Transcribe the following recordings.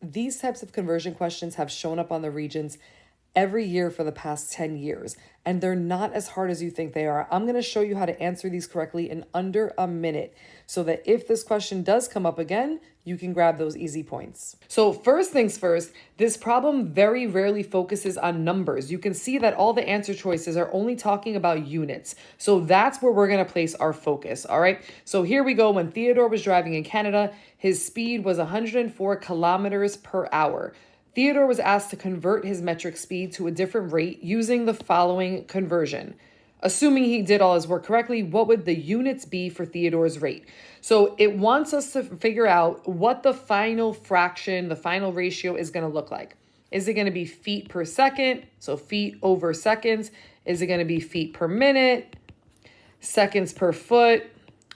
These types of conversion questions have shown up on the Regents every year for the past 10 years, and they're not as hard as you think they are. I'm going to show you how to answer these correctly in under a minute so that if this question does come up again, you can grab those easy points. So first things first, this problem very rarely focuses on numbers. You can see that all the answer choices are only talking about units. So that's where we're going to place our focus, all right? So here we go. When Theodore was driving in Canada, his speed was 104 kilometers per hour. Theodore was asked to convert his metric speed to a different rate using the following conversion. Assuming he did all his work correctly, what would the units be for Theodore's rate? So it wants us to figure out what the final fraction, the final ratio is going to look like. Is it going to be feet per second? So feet over seconds. Is it going to be feet per minute, seconds per foot,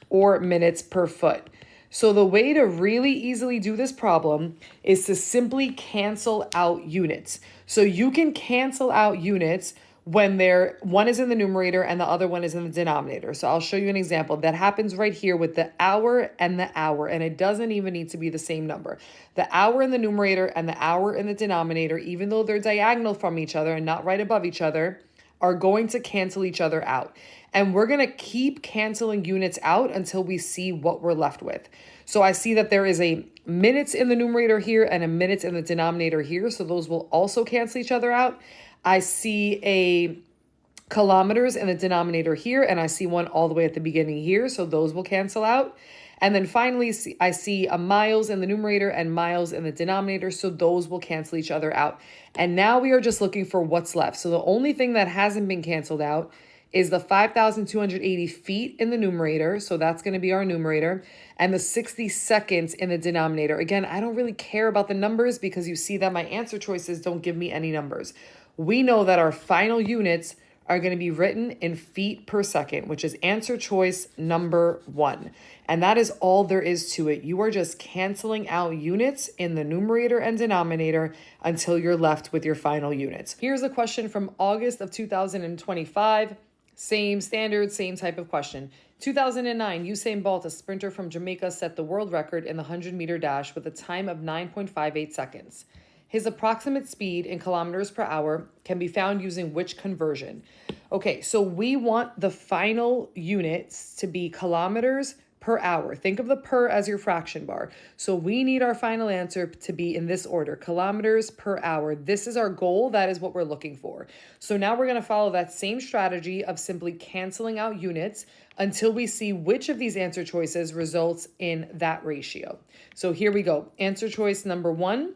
or minutes per foot? So the way to really easily do this problem is to simply cancel out units. So you can cancel out units when one is in the numerator and the other one is in the denominator. So I'll show you an example that happens right here with the hour, and it doesn't even need to be the same number. The hour in the numerator and the hour in the denominator, even though they're diagonal from each other and not right above each other, are going to cancel each other out. And we're going to keep canceling units out until we see what we're left with. So I see that there is a minutes in the numerator here and a minutes in the denominator here. So those will also cancel each other out. I see a kilometers in the denominator here, and I see one all the way at the beginning here. So those will cancel out. And then finally, I see a miles in the numerator and miles in the denominator. So those will cancel each other out. And now we are just looking for what's left. So the only thing that hasn't been canceled out is the 5,280 feet in the numerator. So that's going to be our numerator. And the 60 seconds in the denominator. Again, I don't really care about the numbers because you see that my answer choices don't give me any numbers. We know that our final units are going to be written in feet per second, which is answer choice number 1. And that is all there is to it. You are just canceling out units in the numerator and denominator until you're left with your final units. Here's a question from August of 2025. Same standard, same type of question. 2009, Usain Bolt, a sprinter from Jamaica, set the world record in the 100-meter dash with a time of 9.58 seconds. His approximate speed in kilometers per hour can be found using which conversion? Okay, so we want the final units to be kilometers per hour. Think of the per as your fraction bar. So we need our final answer to be in this order, kilometers per hour. This is our goal. That is what we're looking for. So now we're going to follow that same strategy of simply canceling out units until we see which of these answer choices results in that ratio. So here we go. Answer choice number 1.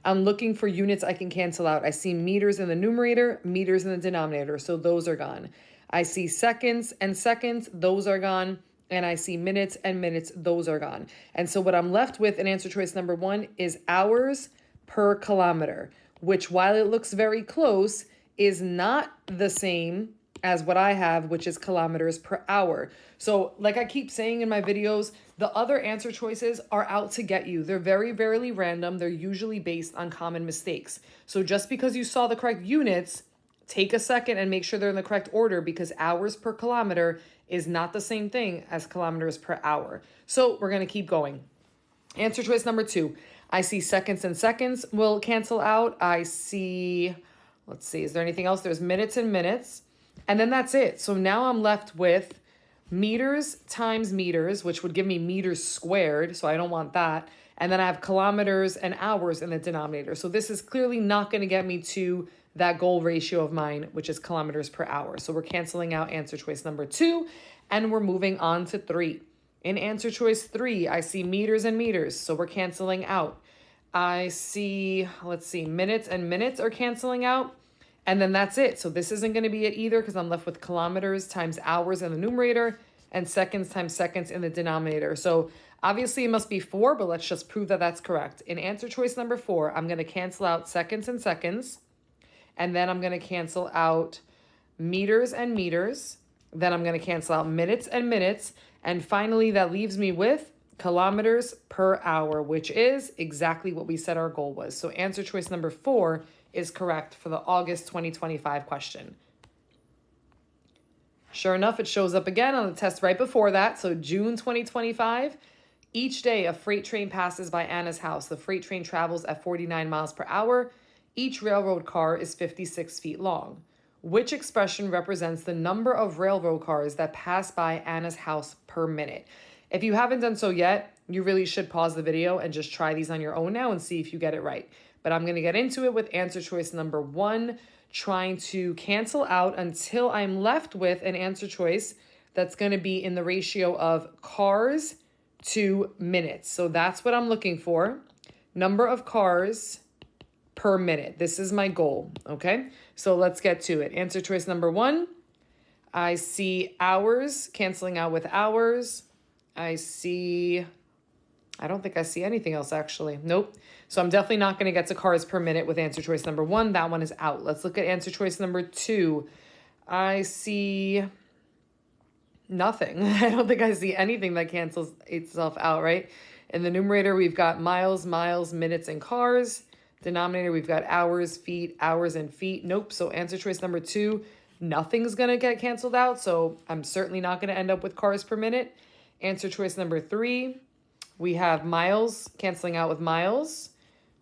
I'm looking for units I can cancel out. I see meters in the numerator, meters in the denominator, so those are gone. I see seconds and seconds, those are gone. And I see minutes and minutes, those are gone. And so what I'm left with in answer choice number 1 is hours per kilometer, which while it looks very close, is not the same as what I have, which is kilometers per hour. So like I keep saying in my videos, the other answer choices are out to get you. They're very, very random. They're usually based on common mistakes. So just because you saw the correct units, take a second and make sure they're in the correct order because hours per kilometer is not the same thing as kilometers per hour. So we're going to keep going. Answer choice number 2. I see seconds and seconds will cancel out. I see, let's see, is there anything else? There's minutes and minutes. And then that's it. So now I'm left with meters times meters, which would give me meters squared. So I don't want that. And then I have kilometers and hours in the denominator. So this is clearly not going to get me to that goal ratio of mine, which is kilometers per hour. So we're canceling out answer choice number 2, and we're moving on to 3. In answer choice 3, I see meters and meters. So we're canceling out. I see, let's see, minutes and minutes are canceling out. And then that's it. So this isn't going to be it either because I'm left with kilometers times hours in the numerator and seconds times seconds in the denominator. So obviously it must be 4, but let's just prove that that's correct. In answer choice number 4, I'm going to cancel out seconds and seconds. And then I'm going to cancel out meters and meters. Then I'm going to cancel out minutes and minutes. And finally, that leaves me with kilometers per hour, which is exactly what we said our goal was. So answer choice number 4 is correct for the August 2025 question. Sure enough, it shows up again on the test right before that. So June 2025, Each day, a freight train passes by Anna's house. The freight train travels at 49 miles per hour. Each railroad car is 56 feet long. Which expression represents the number of railroad cars that pass by Anna's house per minute? If you haven't done so yet, you really should pause the video and just try these on your own now and see if you get it right. But I'm going to get into it with answer choice number 1, trying to cancel out until I'm left with an answer choice that's going to be in the ratio of cars to minutes. So that's what I'm looking for. Number of cars per minute. This is my goal, okay? So let's get to it. Answer choice number 1, I see hours canceling out with hours. I don't think I see anything else actually. Nope. So I'm definitely not going to get to cars per minute with answer choice number 1. That one is out. Let's look at answer choice number 2. I see nothing. I don't think I see anything that cancels itself out, right? In the numerator, we've got miles, minutes, and cars. Denominator, we've got hours, and feet. Nope. So answer choice number 2, nothing's going to get canceled out. So I'm certainly not going to end up with cars per minute. Answer choice number 3, we have miles canceling out with miles.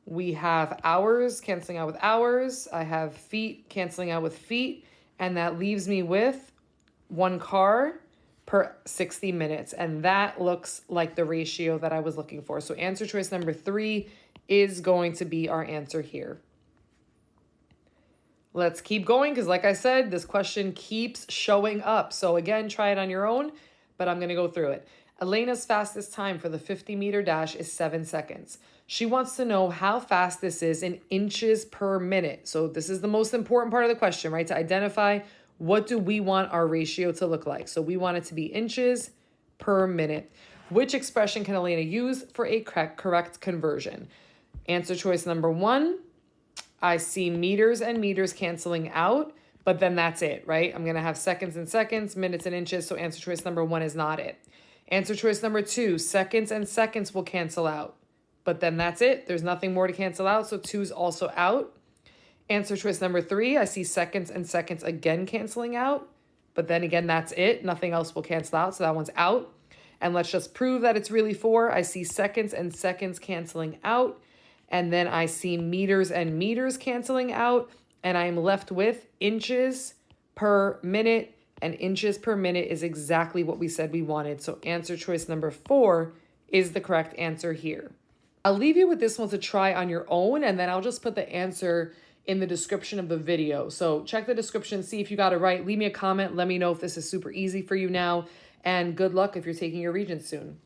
We have hours canceling out with hours. I have feet canceling out with feet. And that leaves me with 1 car per 60 minutes. And that looks like the ratio that I was looking for. So answer choice number 3 is going to be our answer here. Let's keep going because like I said, this question keeps showing up. So again, try it on your own, but I'm going to go through it. Elena's fastest time for the 50-meter dash is 7 seconds. She wants to know how fast this is in inches per minute. So this is the most important part of the question, right? To identify what do we want our ratio to look like. So we want it to be inches per minute. Which expression can Elena use for a correct conversion? Answer choice number 1, I see meters and meters canceling out, but then that's it, right? I'm going to have seconds and seconds, minutes and inches. So answer choice number 1 is not it. Answer choice number 2, seconds and seconds will cancel out, but then that's it. There's nothing more to cancel out. So 2 is also out. Answer choice number 3, I see seconds and seconds again canceling out, but then again, that's it. Nothing else will cancel out. So that one's out. And let's just prove that it's really 4. I see seconds and seconds canceling out. And then I see meters and meters canceling out. And I'm left with inches per minute. And inches per minute is exactly what we said we wanted. So answer choice number 4 is the correct answer here. I'll leave you with this one to try on your own. And then I'll just put the answer in the description of the video. So check the description, see if you got it right. Leave me a comment. Let me know if this is super easy for you now. And good luck if you're taking your Regents soon.